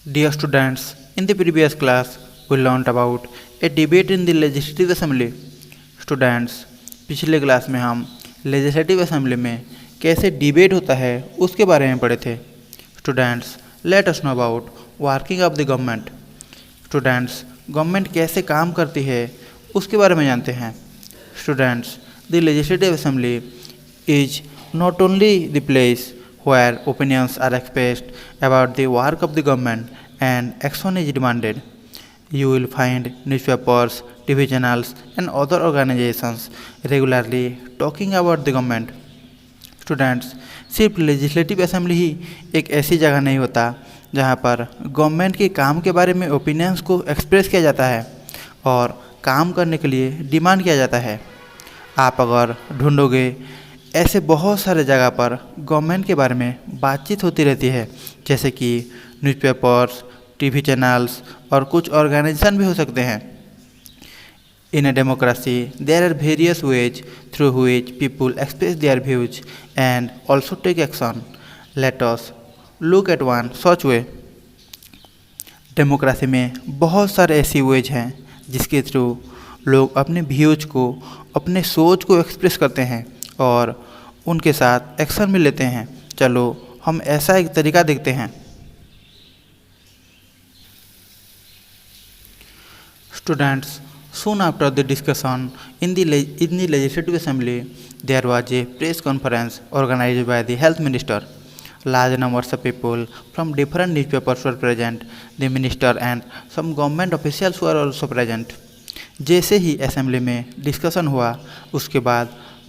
Dear students, in the previous class, we learned about a debate in the Legislative Assembly. Students, पिछले class में हम legislative assembly में कैसे debate होता है उसके बारे में पढ़े थे. Students, let us know about working of the government. Students, government कैसे काम करती है उसके बारे में जानते हैं. Students, the legislative assembly is not only the place where opinions are expressed about the work of the government and action is demanded. You will find newspapers, TV channels, and other organizations regularly talking about the government. Students, सिर्फ legislative assembly ही एक ऐसी जगह नहीं होता जहाँ पर government के काम के बारे में ओपिनियंस को एक्सप्रेस किया जाता है और काम करने के लिए डिमांड किया जाता है. आप अगर ढूंढोगे ऐसे बहुत सारे जगह पर गवर्नमेंट के बारे में बातचीत होती रहती है, जैसे कि न्यूज़पेपर्स, टीवी चैनल्स और कुछ ऑर्गेनाइजेशन भी हो सकते हैं. In a democracy there are various ways through which people express their views and also take action. Let us look at one such way. Democracy में बहुत सारे ऐसी वेज हैं जिसके थ्रू लोग अपने व्यूज को, अपने सोच को एक्सप्रेस करते हैं और उनके साथ एक्शन भी लेते हैं. चलो हम ऐसा एक तरीका देखते हैं. Students, soon after the discussion in the legislative assembly there was a press conference organized by the health minister. Large numbers of people from different newspapers were present. The minister and some government officials were also present. जैसे ही assembly में discussion हुआ उसके बाद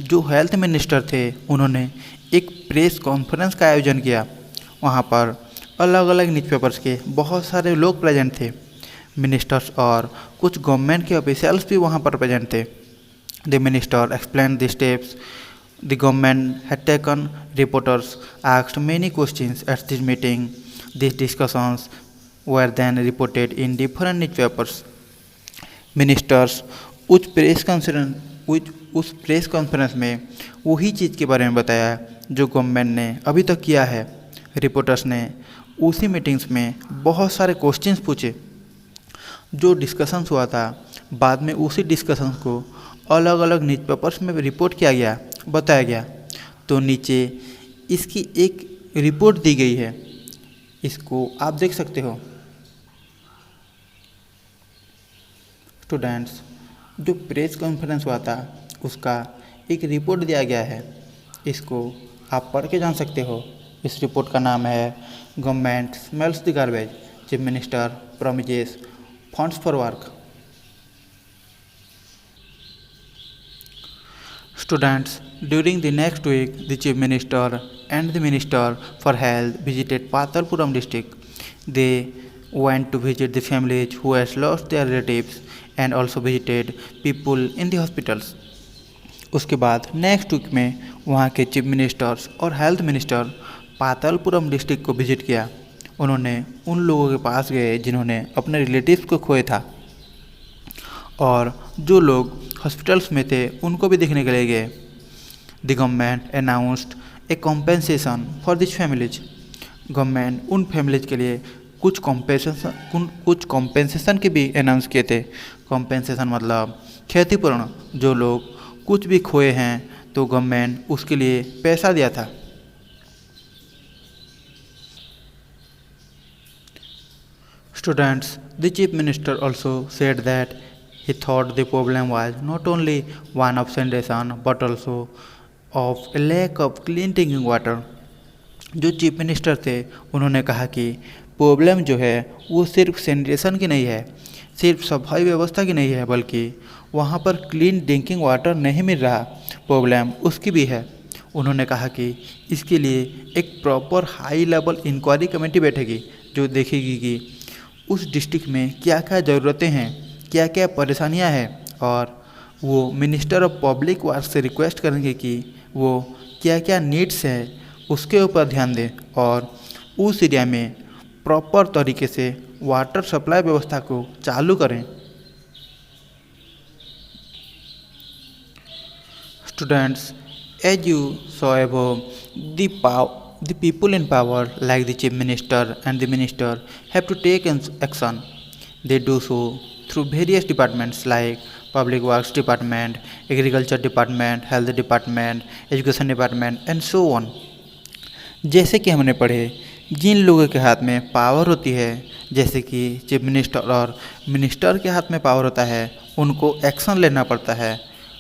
जो health minister थे उन्होंने एक press conference का आयोजन किया. वहाँ पर अलग अलग न्यूज़पेपर्स के बहुत सारे लोग प्रेजेंट थे. मिनिस्टर्स और कुछ गवर्नमेंट के ऑफिशियल्स भी वहाँ पर प्रेजेंट थे. The minister explain the steps the government had taken. Reporters asked many questions at this meeting. This discussions were then reported in different newspapers. Ministers उस प्रेस कॉन्फ्रेंस में वही चीज़ के बारे में बताया जो गवर्नमेंट ने अभी तक किया है. रिपोर्टर्स ने उसी मीटिंग्स में बहुत सारे क्वेश्चंस पूछे. जो डिस्कशंस हुआ था बाद में उसी डिस्कशंस को अलग अलग न्यूज़पेपर्स में रिपोर्ट किया गया, बताया गया. तो नीचे इसकी एक रिपोर्ट दी गई है, इसको आप देख सकते हो. स्टूडेंट्स, जो प्रेस कॉन्फ्रेंस हुआ था उसका एक रिपोर्ट दिया गया है, इसको आप पढ़ के जान सकते हो. इस रिपोर्ट का नाम है government smells the garbage, chief minister promises funds for work. Students, during the next week the chief minister and the minister for health visited Patalpuram district. They went to visit the families who had lost their relatives and also visited people in the hospitals. उसके बाद next week में वहाँ के chief ministers और health minister पातालपुरम district को visit किया. उन्होंने उन लोगों के पास गए जिन्होंने अपने रिलेटिव्स को खोए था और जो लोग हॉस्पिटल्स में थे उनको भी देखने के लिए गए. The government announced A compensation for this families. Government उन फैमिलीज के लिए कुछ कॉम्पेंसेशन के भी अनाउंस किए थे. कॉम्पेंसेशन मतलब क्षतिपूर्ण. जो लोग कुछ भी खोए हैं तो गवर्नमेंट उसके लिए पैसा दिया था. Students, the chief minister also said that he thought the problem was not only one of sanitation but also of a lack of clean drinking water. जो चीफ मिनिस्टर थे उन्होंने कहा कि प्रॉब्लम जो है वो सिर्फ सैनिटेशन की नहीं है, सिर्फ सफाई व्यवस्था की नहीं है, बल्कि वहाँ पर क्लीन ड्रिंकिंग वाटर नहीं मिल रहा, प्रॉब्लम उसकी भी है. उन्होंने कहा कि इसके लिए एक proper high level inquiry committee बैठेगी जो देखेगी कि उस डिस्ट्रिक्ट में क्या क्या ज़रूरतें हैं, क्या क्या परेशानियाँ हैं, और वो मिनिस्टर ऑफ पब्लिक वर्क से रिक्वेस्ट करेंगे कि वो क्या क्या नीड्स हैं उसके ऊपर ध्यान दें और उस एरिया में प्रॉपर तरीके से वाटर सप्लाई व्यवस्था को चालू करें. Students, as you saw above The people in power, like the chief minister and the minister, have to take action. They do so through various departments like Public Works Department, Agriculture Department, Health Department, Education Department, and so on. जैसे कि हमने पढ़े, जिन लोगों के हाथ में power होती है, जैसे कि चीफ मिनिस्टर और मिनिस्टर के हाथ में पावर होता है, उनको एक्शन लेना पड़ता है।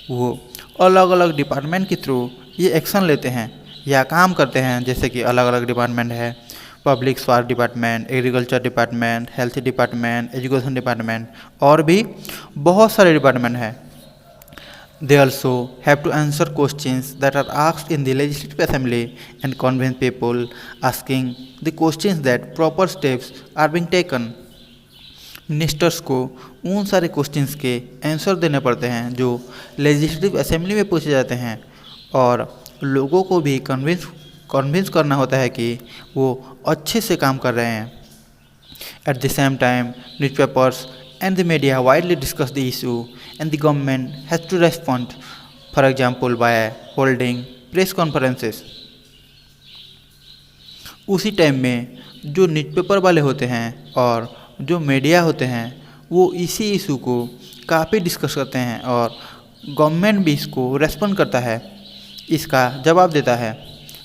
वो अलग अलग डिपार्टमेंट के थ्रू ये एक्शन लेते हैं या काम करते हैं। जैसे कि अलग अलग डिपार्टमेंट है, पब्लिक स्वास्थ्य department, agriculture department, health department, education department और भी बहुत सारे डिपार्टमेंट हैं। They also have to answer questions that are asked in the Legislative Assembly and convince people asking the questions that proper steps are being taken. Ministers को उन सारे questions के answer देने पड़ते हैं जो लेजिस्लेटिव असेंबली में पूछे जाते हैं और लोगों को भी कन्विंस करना होता है कि वो अच्छे से काम कर रहे हैं। At the same time, newspapers and the media widely discuss the issue and the government has to respond, for example by holding press conferences. उसी टाइम में जो न्यूज़पेपर वाले होते हैं और जो मीडिया होते हैं वो इसी इशू को काफ़ी डिस्कस करते हैं और गवर्नमेंट भी इसको रेस्पॉन्ड करता है, इसका जवाब देता है।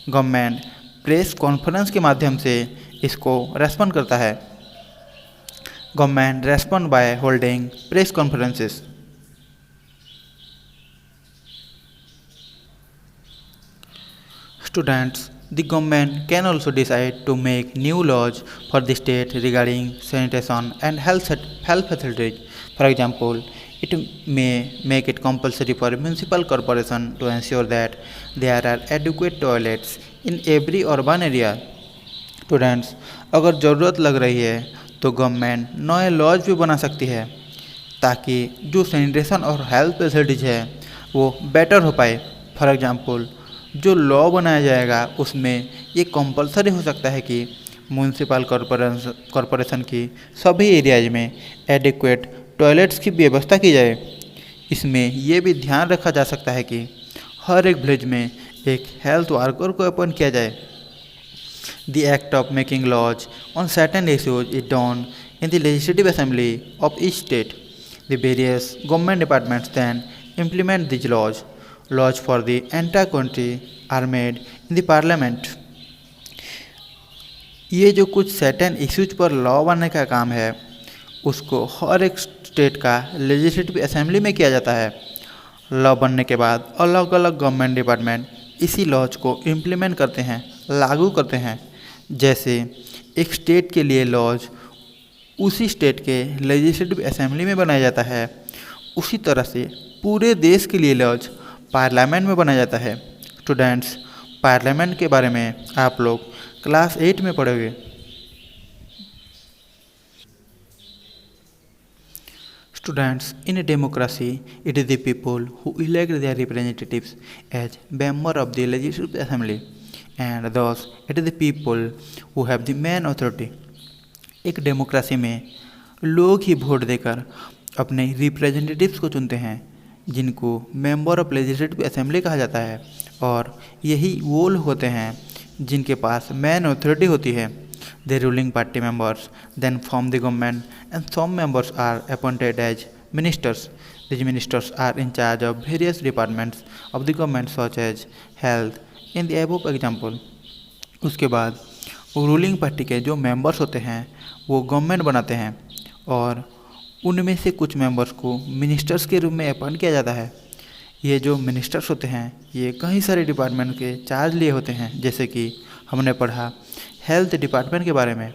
गवर्नमेंट प्रेस कॉन्फ्रेंस के माध्यम से इसको रेस्पॉन्ड करता है। Government respond by holding press conferences. Students, the government can also decide to make new laws for the state regarding sanitation and health facilities. For example, it may make it compulsory for municipal corporation to ensure that there are adequate toilets in every urban area. Students, अगर ज़रूरत लग रही है तो government नए laws भी बना सकती है ताकि जो सैनिटेशन और हेल्थ फैसिलिटीज़ है वो बेटर हो पाए। फॉर एग्जांपल, जो लॉ बनाया जाएगा उसमें ये कंपलसरी हो सकता है कि म्यूनसिपल कॉरपोरेशन की सभी एरियाज में एडिक्वेट टॉयलेट्स की व्यवस्था की जाए। इसमें ये भी ध्यान रखा जा सकता है कि हर एक विलेज में एक हेल्थ वर्कर को अपॉइंट किया जाए। The act of making laws on certain issues is done in the Legislative Assembly of each state. The various government departments then implement these laws. Laws for the entire country are made in the Parliament. ये जो कुछ certain issues पर law बनाने का काम है उसको हर एक स्टेट का लेजिस्लेटिव असेंबली में किया जाता है। लॉ बनने के बाद अलग अलग गवर्नमेंट डिपार्टमेंट इसी लॉज को इम्प्लीमेंट करते हैं, लागू करते हैं। जैसे एक स्टेट के लिए लॉज उसी स्टेट के लेजिस्लेटिव असेंबली में बनाया जाता है, उसी तरह से पूरे देश के लिए लॉज पार्लियामेंट में बनाया जाता है। स्टूडेंट्स, पार्लियामेंट के बारे में आप लोग क्लास 8 में पढ़ोगे। Students, in a democracy, it is the people who elect their representatives as member of the legislative assembly, and thus it is the people who have the main authority. एक democracy में लोग ही vote देकर अपने representatives को चुनते हैं जिनको member of legislative assembly कहा जाता है, और यही वो लोग होते हैं जिनके पास मेन अथॉरिटी होती है। The ruling party members then form the government and some members are appointed as ministers. These ministers are in charge of various departments of the government such as health in the above example. उसके बाद ruling party के जो members होते हैं वो government बनाते हैं और उनमें से कुछ मेंबर्स को मिनिस्टर्स के रूप में अपॉइंट किया जाता है। ये जो मिनिस्टर्स होते हैं ये कई सारे डिपार्टमेंट के चार्ज लिए होते हैं, जैसे कि हमने पढ़ा हेल्थ डिपार्टमेंट के बारे में।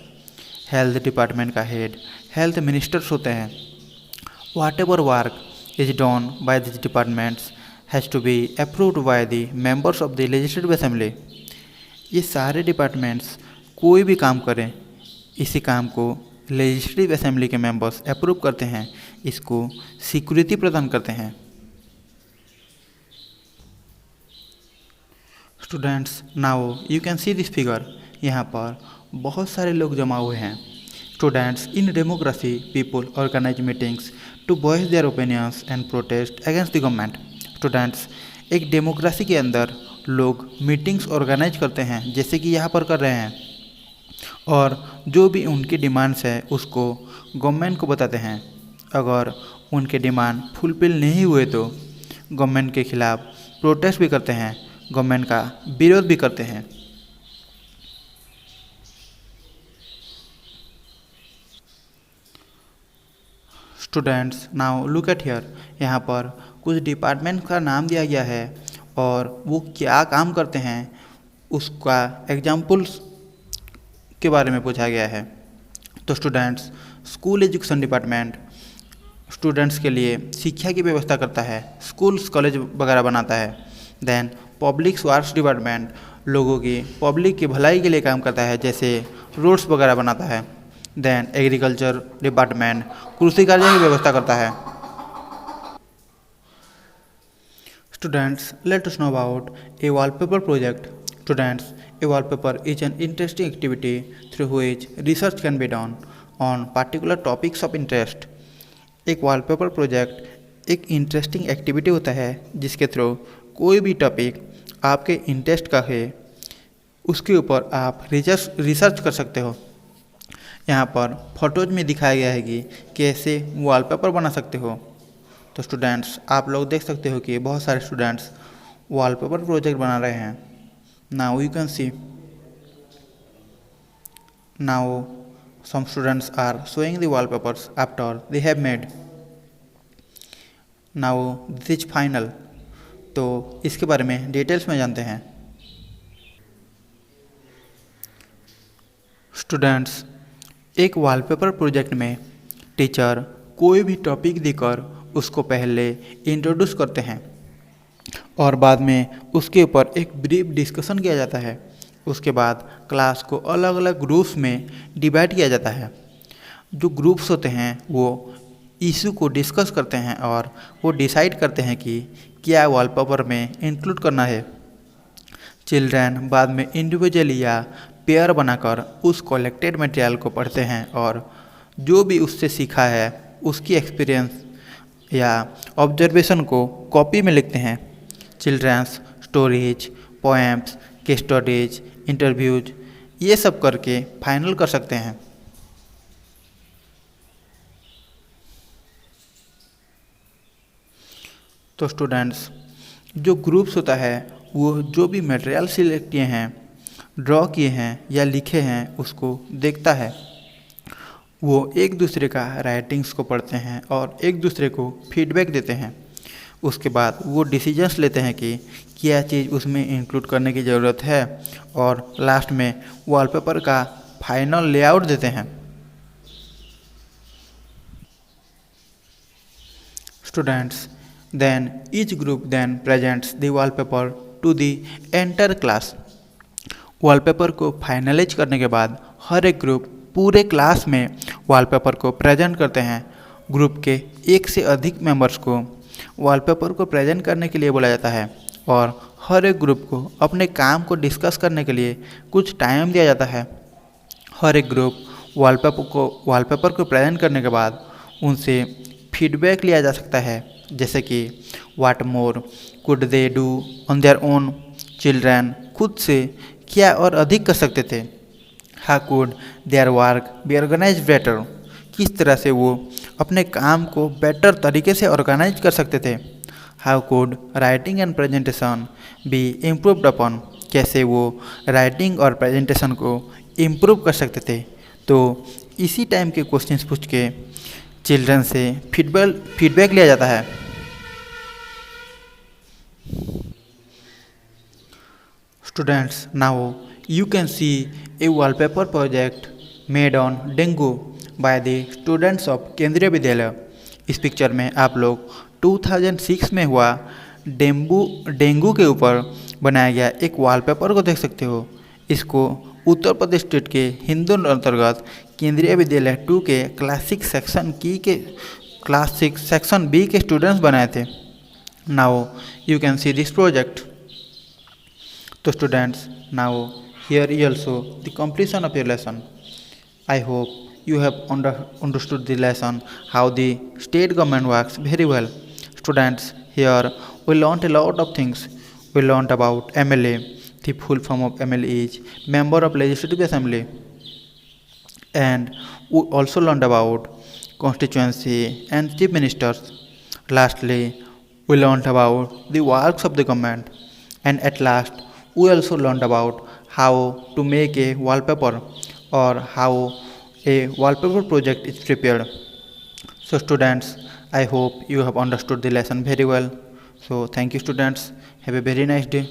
हेल्थ डिपार्टमेंट का हेड हेल्थ मिनिस्टर्स होते हैं। Whatever work is done by this departments has to be approved by the members of the legislative assembly. ये सारे डिपार्टमेंट्स कोई भी काम करें, इसी काम को लेजिस्लेटिव असेंबली के मेंबर्स अप्रूव करते हैं, इसको सिक्योरिटी प्रदान करते हैं। Students, now you can see this figure. यहाँ पर बहुत सारे लोग जमा हुए हैं। Students, in democracy people organize meetings to voice their opinions and protest against the government. Students, एक डेमोक्रेसी के अंदर लोग मीटिंग्स ऑर्गेनाइज करते हैं, जैसे कि यहाँ पर कर रहे हैं, और जो भी उनकी डिमांड्स है उसको गवर्नमेंट को बताते हैं। अगर उनके डिमांड फुलफिल नहीं हुए तो गवर्नमेंट के खिलाफ प्रोटेस्ट भी करते हैं, गवर्नमेंट का विरोध भी करते हैं। Students now look at here, यहाँ पर कुछ डिपार्टमेंट का नाम दिया गया है और वो क्या काम करते हैं उसका एग्जाम्पल्स के बारे में पूछा गया है। तो students, school education department students के लिए शिक्षा की व्यवस्था करता है, स्कूल्स कॉलेज वगैरह बनाता है। देन पब्लिक वर्क्स डिपार्टमेंट लोगों की पब्लिक की भलाई के लिए काम करता है, जैसे रोड्स वगैरह बनाता है। देन एग्रीकल्चर डिपार्टमेंट कृषि कार्य की व्यवस्था करता है। Students, let us know about A wallpaper project. Students, a wallpaper is an interesting activity through which research can be done on particular topics of interest. एक वॉलपेपर प्रोजेक्ट एक interesting activity होता है जिसके थ्रू कोई भी topic आपके interest का है उसके ऊपर आप रिसर्च कर सकते हो। यहाँ पर फोटोज में दिखाया गया है कि कैसे वॉलपेपर बना सकते हो। तो स्टूडेंट्स, आप लोग देख सकते हो कि बहुत सारे स्टूडेंट्स वॉलपेपर प्रोजेक्ट बना रहे हैं। Now you can see, now some students are showing the wallpapers after they have made. Now this is final. तो इसके बारे में डिटेल्स में जानते हैं। स्टूडेंट्स, एक वॉलपेपर प्रोजेक्ट में टीचर कोई भी टॉपिक देकर उसको पहले इंट्रोड्यूस करते हैं और बाद में उसके ऊपर एक ब्रीफ डिस्कशन किया जाता है। उसके बाद क्लास को अलग अलग ग्रुप्स में डिवाइड किया जाता है। जो ग्रुप्स होते हैं वो इशू को डिस्कस करते हैं और वो डिसाइड करते हैं कि क्या वॉलपेपर में इंक्लूड करना है। चिल्ड्रन बाद में इंडिविजुअली या पेयर बनाकर उस कलेक्टेड मटेरियल को पढ़ते हैं और जो भी उससे सीखा है उसकी एक्सपीरियंस या ऑब्जर्वेशन को कॉपी में लिखते हैं। Children's stories, poems, case studies, interviews ये सब करके फाइनल कर सकते हैं। तो स्टूडेंट्स, जो ग्रुप्स होता है वो जो भी मटेरियल सिलेक्ट किए हैं, ड्रॉ किए हैं या लिखे हैं उसको देखता है। वो एक दूसरे का राइटिंग्स को पढ़ते हैं और एक दूसरे को फीडबैक देते हैं। उसके बाद वो डिसीजंस लेते हैं कि क्या चीज़ उसमें इंक्लूड करने की ज़रूरत है और लास्ट में वॉलपेपर का फाइनल लेआउट देते हैं। Students, then each group then presents the wallpaper to the entire class. Wallpaper को फाइनलाइज करने के बाद हर एक ग्रुप पूरे क्लास में वॉलपेपर को प्रेजेंट करते हैं। ग्रुप के एक से अधिक मेंबर्स को वॉलपेपर को प्रेजेंट करने के लिए बोला जाता है और हर एक ग्रुप को अपने काम को डिस्कस करने के लिए कुछ टाइम दिया जाता है। हर एक ग्रुप वॉलपेपर को प्रेजेंट करने के बाद उनसे फीडबैक लिया जा सकता है, जैसे कि what more could they do on their own. Children खुद से क्या और अधिक कर सकते थे। How could their work be organize better, किस तरह से वो अपने काम को बेटर तरीके से ऑर्गेनाइज कर सकते थे। How could writing and presentation be improved upon, कैसे वो राइटिंग और प्रेजेंटेशन को इम्प्रूव कर सकते थे। तो इसी टाइम के क्वेश्चंस पूछ के चिल्ड्रन से फीडबैक लिया जाता है। Students, now you can see a wallpaper project made on dengue by the students of केंद्रीय विद्यालय। इस पिक्चर में आप लोग 2006 में हुआ डेंगू के ऊपर बनाया गया एक वॉलपेपर को देख सकते हो। इसको उत्तर प्रदेश स्टेट के हिंदू अंतर्गत केंद्रीय विद्यालय 2 के क्लास 6 सेक्शन बी के स्टूडेंट्स बनाए थे। Now you can see this project. तो students, now here you also the completion of your lesson. I hope you have understood the lesson how the state government works very well. Students, here we learned a lot of things. we learned about MLA. The full form of MLA is Member of Legislative Assembly. And we also learned about constituency and chief ministers. Lastly, we learned about the works of the government. And at last, we also learned about how to make a wallpaper or how a wallpaper project is prepared. So students, I hope you have understood the lesson very well. So thank you students. Have a very nice day.